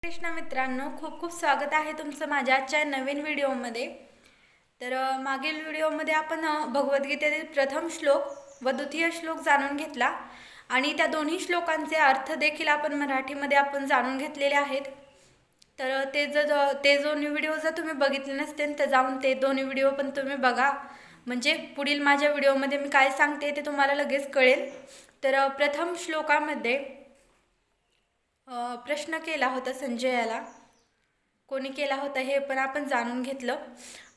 कृष्ण मित्रांनो, खूप खूप स्वागत आहे तुमचं माझ्या आजच्या नवीन व्हिडिओमध्ये। तर मागील व्हिडिओमध्ये आपण भगवद्गीतेतील प्रथम श्लोक व द्वितीय श्लोक जाणून घेतला आणि त्या दोन्ही श्लोकांचे अर्थ देखील आपण मराठीमध्ये जाणून घेतलेले आहेत। तर ते दोन्ही व्हिडिओ जर तुम्ही बघितले नसतील तर जाऊन ते दोन्ही व्हिडिओ पण तुम्ही बघा, म्हणजे पुढील माझ्या व्हिडिओमध्ये मी काय सांगते ते तुम्हाला लगेच कळेल। तर प्रथम श्लोकामध्ये प्रश्न केला होता संजयाला, कोणी केला होता हे पण आपण जाणून घेतलं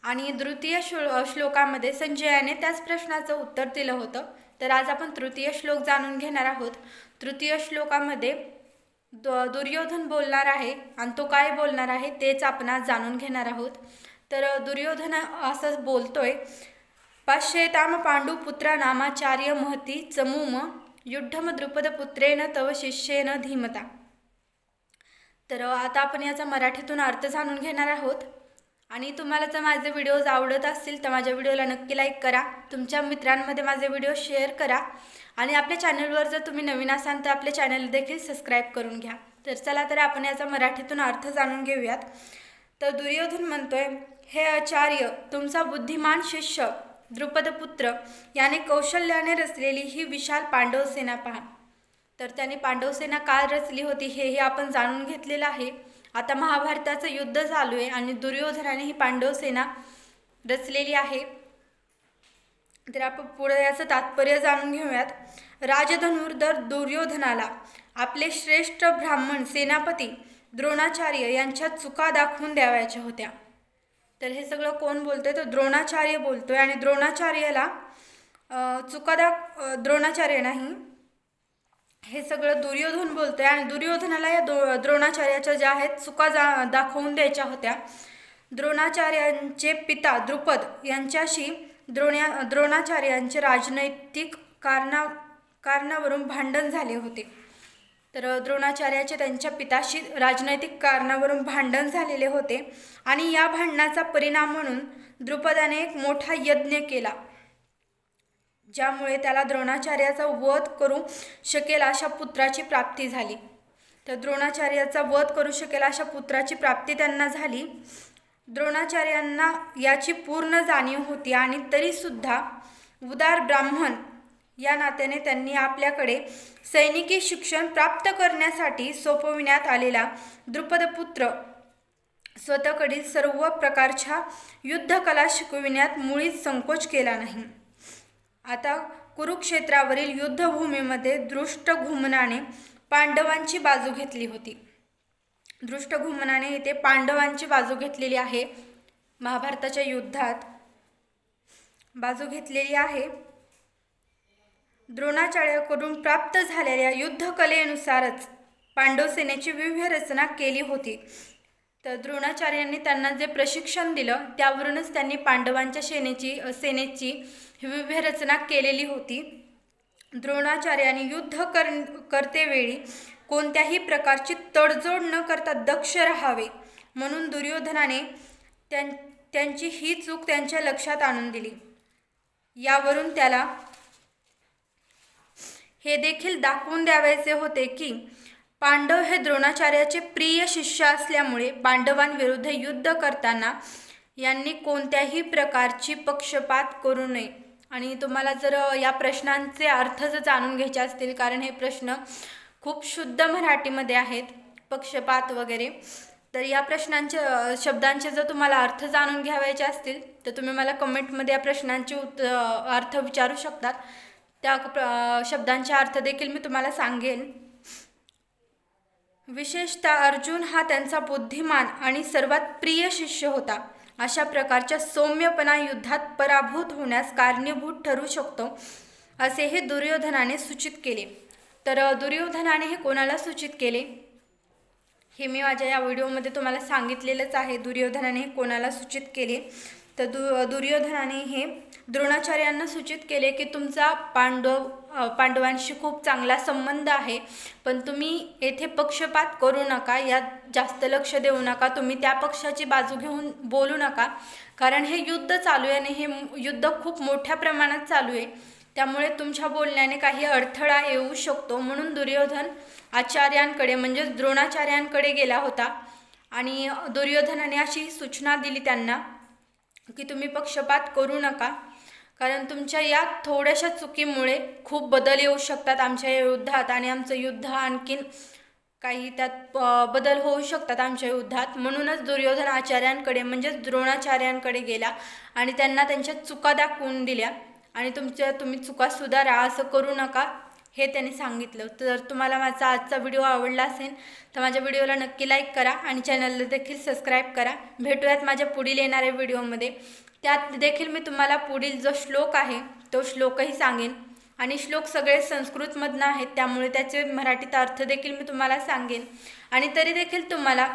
आणि द्वितीय श्लोकामध्ये संजयाने त्याच प्रश्नाचं उत्तर दिलं होतं। तर आज आपण तृतीय श्लोक जाणून घेणार आहोत। तृतीय श्लोकामध्ये दुर्योधन बोलणार आहे आणि तो काय बोलणार आहे तेच आपण आज जाणून घेणार आहोत। तर दुर्योधन असं बोलतोय, पाश्येताम पांडू पुत्रा नामाचार्य महती चमूम युद्धम द्रुपद पुत्रेन तव शिष्येन धीमता। तर आता आपण याचा मराठीतून अर्थ जाणून घेणार आहोत आणि तुम्हाला जर माझे व्हिडिओज आवडत असतील तर माझ्या व्हिडिओला नक्की लाईक करा, तुमच्या मित्रांमध्ये माझे व्हिडिओ शेअर करा आणि आपल्या चॅनलवर जर तुम्ही नवीन असाल तर आपल्या चॅनल देखील सबस्क्राईब करून घ्या। तर चला तर आपण याचा मराठीतून अर्थ जाणून घेऊयात। तर दुर्योधन म्हणतोय, हे आचार्य, तुमचा बुद्धिमान शिष्य द्रुपदपुत्र याने कौशल्याने रचलेली ही विशाल पांडव सेना पहा। तर त्याने पांडव सेना का रचली होती हे आपण जाणून घेतलेलं आहे। आता महाभारताचं युद्ध चालू आहे आणि दुर्योधनाने ही पांडव सेना रचलेली आहे। तर आपण पुढे याचं तात्पर्य जाणून घेऊयात। राजधनुर्धर दुर्योधनाला आपले श्रेष्ठ ब्राह्मण सेनापती द्रोणाचार्य यांच्या चुका दाखवून द्यावायच्या होत्या। तर हे सगळं कोण बोलतोय तर द्रोणाचार्य बोलतोय आणि द्रोणाचार्याला द्रोणाचार्य नाही, हे सगळं दुर्योधन बोलतोय आणि दुर्योधनाला या द्रोणाचार्याच्या ज्या आहेत चुका दाखवून द्यायच्या होत्या। द्रोणाचार्यांचे पिता द्रुपद यांच्याशी द्रोणाचार्यांचे राजनैतिक कारणावरून भांडण झाले होते। तर द्रोणाचार्याचे त्यांच्या पिताशी राजनैतिक कारणावरून भांडण झालेले होते आणि या भांडणाचा परिणाम म्हणून द्रुपदाने एक मोठा यज्ञ केला, ज्यामुळे त्याला द्रोणाचार्याचा वध करू शकेल अशा पुत्राची प्राप्ती झाली। तर द्रोणाचार्याचा वध करू शकेल अशा पुत्राची प्राप्ती त्यांना झाली। द्रोणाचार्यांना याची पूर्ण जाणीव होती आणि तरीसुद्धा उदार ब्राह्मण या नात्याने त्यांनी आपल्याकडे सैनिकी शिक्षण प्राप्त करण्यासाठी सोपविण्यात आलेला द्रुपदपुत्र स्वतःकडील सर्व प्रकारच्या युद्धकला शिकविण्यात मुळीच संकोच केला नाही। आता कुरुक्षेत्रावरील युद्धभूमीमध्ये दृष्टद्युम्नाने पांडवांची बाजू घेतली होती। दृष्टद्युम्नाने इथे पांडवांची बाजू घेतलेली आहे, महाभारताच्या युद्धात बाजू घेतलेली आहे। द्रोणाचार्याकडून प्राप्त झालेल्या युद्धकलेनुसारच पांडव सेनेची व्यूहरचना केली होती। तर द्रोणाचार्यांनी त्यांना जे प्रशिक्षण दिलं त्यावरूनच त्यांनी पांडवांच्या सेनेची व्यूहरचना केलेली होती। द्रोणाचार्यांनी युद्ध करतेवेळी कोणत्याही प्रकारची तडजोड न करता दक्ष राहावे म्हणून दुर्योधनाने त्यांची ही चूक त्यांच्या लक्षात आणून दिली। यावरून त्याला हे देखील दाखवून द्यावायचे होते की पांडव हे द्रोणाचार्याचे प्रिय शिष्य असल्यामुळे पांडवांविरुद्ध युद्ध करताना यांनी कोणत्याही प्रकारची पक्षपात करू नये। आणि तुम्हाला जर या प्रश्नांचे अर्थ जर जाणून घ्यायचे असतील, कारण हे प्रश्न खूप शुद्ध मराठीमध्ये आहेत, पक्षपात वगैरे, तर या शब्दांचे जर तुम्हाला अर्थ जाणून घ्यावायचे असतील तर तुम्ही मला कमेंटमध्ये या प्रश्नांचे अर्थ विचारू शकतात, त्या शब्दांचे अर्थ देखील मी तुम्हाला सांगेन। विशेषतः अर्जुन हा त्यांचा बुद्धिमान आणि सर्वात प्रिय शिष्य होता। अशा प्रकारच्या सौम्यपणा युद्धात पराभूत होण्यास कारणीभूत ठरू शकतो असे हे दुर्योधनाने सूचित केले। तर दुर्योधनाने हे कोणाला सूचित केले हे मी माझ्या या व्हिडिओमध्ये तुम्हाला सांगितलेलंच आहे, दुर्योधनाने हे कोणाला सूचित केले। तर दुर्योधनाने हे द्रोणाचार्यांना सूचित केले की तुमचा पांडवांशी खूप चांगला संबंध आहे, पण तुम्ही येथे पक्षपात करू नका, यात जास्त लक्ष देऊ नका, तुम्ही त्या पक्षाची बाजू घेऊन बोलू नका, कारण हे युद्ध चालू आहे आणि हे युद्ध खूप मोठ्या प्रमाणात चालू आहे, त्यामुळे तुमच्या बोलण्याने काही अडथळा येऊ शकतो। म्हणून दुर्योधन आचार्यांकडे म्हणजेच द्रोणाचार्यांकडे गेला होता आणि दुर्योधनाने अशी सूचना दिली त्यांना की तुम्ही पक्षपात करू नका, कारण तुमच्या या थोड्याशा चुकीमुळे खूप बदल येऊ शकतात आमच्या या युद्धात आणि आमचं युद्ध आणखीन काही त्यात बदल होऊ शकतात आमच्या युद्धात. म्हणूनच दुर्योधन आचार्यांकडे म्हणजेच द्रोणाचार्यांकडे गेला आणि त्यांना त्यांच्या चुका दाखवून दिल्या आणि तुम्ही चुका सुधारा, असं करू नका हे त्यांनी सांगितलं. तर तुम्हाला माझा आजचा व्हिडिओ आवडला असेल तर माझ्या व्हिडिओला नक्की लाईक करा आणि चॅनलला देखील सबस्क्राईब करा. भेटूयात माझ्या पुढील येणाऱ्या व्हिडिओमध्ये. त्यात देखील मी तुम्हाला पुढील जो श्लोक आहे तो श्लोकही सांगेन आणि श्लोक सगळे संस्कृतमधनं आहेत, त्यामुळे त्याचे मराठीत अर्थ देखील मी तुम्हाला सांगेन. आणि तरी देखील तुम्हाला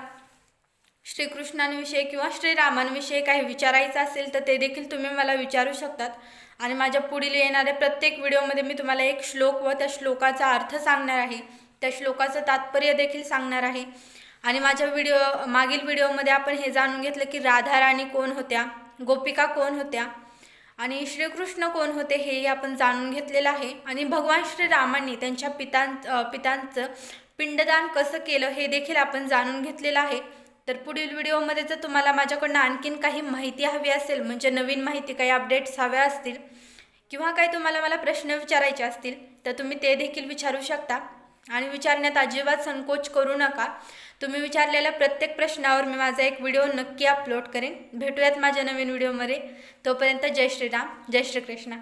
श्रीकृष्णांविषयी किंवा श्रीरामांविषयी काही विचारायचं असेल तर ते देखील तुम्ही मला विचारू शकतात. आणि माझ्या पुढील येणाऱ्या प्रत्येक व्हिडिओमध्ये मी तुम्हाला एक श्लोक व त्या श्लोकाचा अर्थ सांगणार आहे, त्या श्लोकाचं तात्पर्य देखील सांगणार आहे. आणि माझ्या मागील व्हिडिओमध्ये आपण हे जाणून घेतलं की राधा राणी कोण होत्या, गोपिका कोण होत्या आणि श्रीकृष्ण कोण होते हेही आपण जाणून घेतलेलं आहे. आणि भगवान श्रीरामांनी त्यांच्या पितांचं पिंडदान कसं केलं हे देखील आपण जाणून घेतलेलं आहे. तर पुढील व्हिडिओमध्ये जर तुम्हाला माझ्याकडनं आणखीन काही माहिती हवी असेल, म्हणजे नवीन माहिती, काही अपडेट्स हव्या असतील किंवा काही तुम्हाला मला प्रश्न विचारायचे असतील तर तुम्ही ते देखील विचारू शकता आणि विचारण्यात अजिबात संकोच करू नका. तुम्ही विचारलेल्या प्रत्येक प्रश्नावर मी माझा एक व्हिडिओ नक्की अपलोड करेन. भेटूयात माझ्या नवीन व्हिडिओमध्ये. तोपर्यंत जय श्रीराम, जय श्रीकृष्ण.